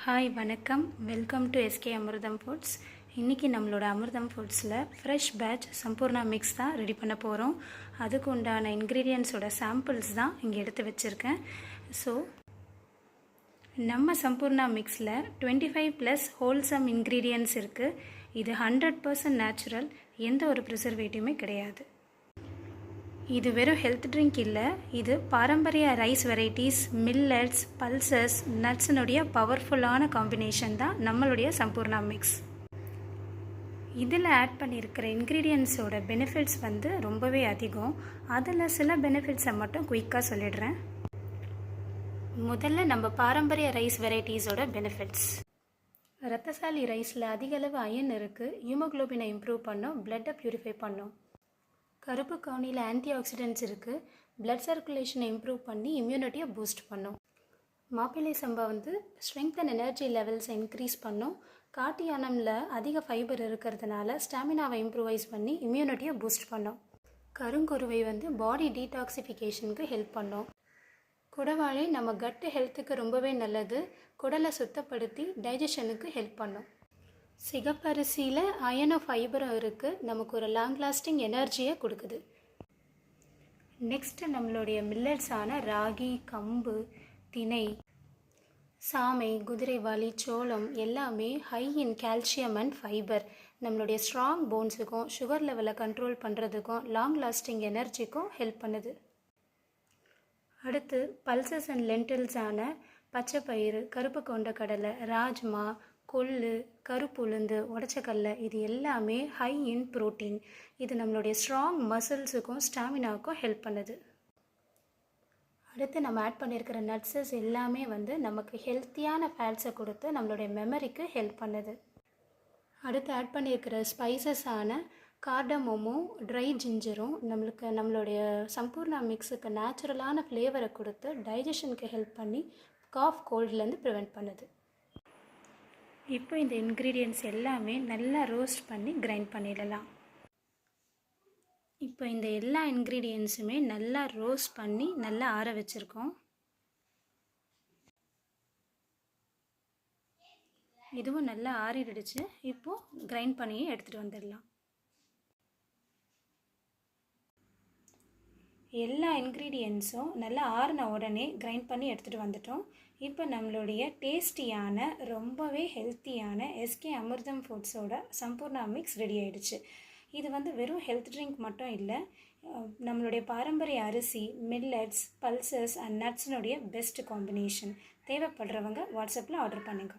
Hi வணக்கம், welcome to SK அமிர்தம் foods. இன்றைக்கி நம்மளோட அமிர்தம் ஃபுட்ஸில் ஃப்ரெஷ் பேட்ச் சம்பூர்ணா மிக்ஸ் தான் ரெடி பண்ண போகிறோம். அதுக்கு உண்டான இன்க்ரீடியன்ஸோட சாம்பிள்ஸ் தான் இங்கே எடுத்து வச்சுருக்கேன். ஸோ நம்ம சம்பூர்ணா மிக்ஸில் 25+ ஹோல்சம் இன்க்ரீடியன்ஸ் இருக்குது. இது 100% நேச்சுரல், எந்த ஒரு ப்ரிசர்வேட்டிவுமே கிடையாது. இது வெறும் ஹெல்த் ட்ரிங்க் இல்லை, இது பாரம்பரிய ரைஸ் வெரைட்டிஸ், மில்லட்ஸ், பல்சஸ், நட்ஸினுடைய பவர்ஃபுல்லான காம்பினேஷன் தான் நம்மளுடைய சம்பூர்ணா மிக்ஸ். இதில் ஆட் பண்ணியிருக்கிற இன்க்ரீடியன்ஸோட பெனிஃபிட்ஸ் ரொம்பவே அதிகம். அதில் சில பெனிஃபிட்ஸை மட்டும் குயிக்காக சொல்லிடுறேன். முதல்ல நம்ம பாரம்பரிய ரைஸ் வெரைட்டிஸோட பெனிஃபிட்ஸ். ரத்தசாலி ரைஸில் அதிகளவு அயன் இருக்குது. ஹீமோக்ளோபினை இம்ப்ரூவ் பண்ணும், பிளட்டை ப்யூரிஃபை பண்ணும். கருப்பு கவுனியில் ஆன்டி ஆக்சிடென்ட்ஸ் இருக்குது. பிளட் சர்க்குலேஷனை இம்ப்ரூவ் பண்ணி இம்யூனிட்டியை பூஸ்ட் பண்ணும். மாப்பிள்ளை சம்பா ஸ்ட்ரென்த் அண்ட் எனர்ஜி லெவல்ஸை இன்க்ரீஸ் பண்ணும். காட்டு யானமில் அதிக ஃபைபர் இருக்கிறதுனால ஸ்டாமினாவை இம்ப்ரூவைஸ் பண்ணி இம்யூனிட்டியை பூஸ்ட் பண்ணும். கருங்குருவை பாடி டீடாக்சிஃபிகேஷனுக்கு ஹெல்ப் பண்ணும். குடவாழை நம்ம கட்டு ஹெல்த்துக்கு ரொம்பவே நல்லது. குடலை சுத்தப்படுத்தி டைஜஷனுக்கு ஹெல்ப் பண்ணும். சிகப்பரிசியில் அயனும் ஃபைபரும் இருக்குது, நமக்கு ஒரு லாங் லாஸ்டிங் எனர்ஜியை கொடுக்குது. நெக்ஸ்ட்டு நம்மளுடைய மில்லட்ஸான ராகி, கம்பு, திணை, சாமை, குதிரைவாலி, சோளம் எல்லாமே high in calcium and fibre. நம்மளுடைய ஸ்ட்ராங் போன்ஸுக்கும் சுகர் லெவலை கண்ட்ரோல் பண்ணுறதுக்கும் லாங் லாஸ்டிங் எனர்ஜிக்கும் ஹெல்ப் பண்ணுது. அடுத்து பல்சஸ் அண்ட் லென்டில்ஸான பச்சைப்பயிறு, கருப்பு கொண்ட கடலை, ராஜ்மா, கொள்ளு, கருப்பு உளுந்து, உடச்சக்கல்லை, இது எல்லாமே ஹை இன் ப்ரோட்டீன். இது நம்மளுடைய ஸ்ட்ராங் மசில்ஸுக்கும் ஸ்டாமினாவுக்கும் ஹெல்ப் பண்ணுது. அடுத்து நம்ம ஆட் பண்ணியிருக்கிற நட்ஸஸ் எல்லாமே நமக்கு ஹெல்த்தியான ஃபேட்ஸை கொடுத்து நம்மளுடைய மெமரிக்கு ஹெல்ப் பண்ணுது. அடுத்து ஆட் பண்ணியிருக்கிற ஸ்பைசஸான கார்டமோமும் ட்ரை ஜிஞ்சரும் நம்மளுடைய சம்பூர்ணா மிக்ஸுக்கு நேச்சுரலான ஃப்ளேவரை கொடுத்து டைஜஷனுக்கு ஹெல்ப் பண்ணி காஃப் கோல்ட்லேருந்து ப்ரிவெண்ட் பண்ணுது. இப்போ இந்த இன்க்ரீடியன்ட்ஸ் எல்லாமே நல்லா ரோஸ்ட் பண்ணி கிரைண்ட் பண்ணிடலாம். இப்போ இந்த எல்லா இன்க்ரீடியன்ஸுமே நல்லா ரோஸ்ட் பண்ணி நல்லா ஆற வச்சுருக்கோம். இதுவும் நல்லா ஆறிடுச்சு. இப்போது கிரைண்ட் பண்ணி எடுத்துகிட்டு வந்துடலாம். எல்லா இன்க்ரீடியன்ஸும் நல்லா ஆறின உடனே கிரைண்ட் பண்ணி எடுத்துகிட்டு வந்துட்டோம். இப்போ நம்மளுடைய டேஸ்டியான ரொம்பவே ஹெல்த்தியான எஸ்கே அமிர்தம் ஃபுட்ஸோட சம்பூர்ணா மிக்ஸ் ரெடி ஆகிடுச்சு. இது வெறும் ஹெல்த் ட்ரிங்க் மட்டும் இல்லை, நம்மளுடைய பாரம்பரிய அரிசி, மில்லட்ஸ், பல்சஸ் அண்ட் நட்ஸினுடைய பெஸ்ட் காம்பினேஷன். தேவைப்படுறவங்க வாட்ஸ்அப்பில் ஆர்டர் பண்ணுங்க.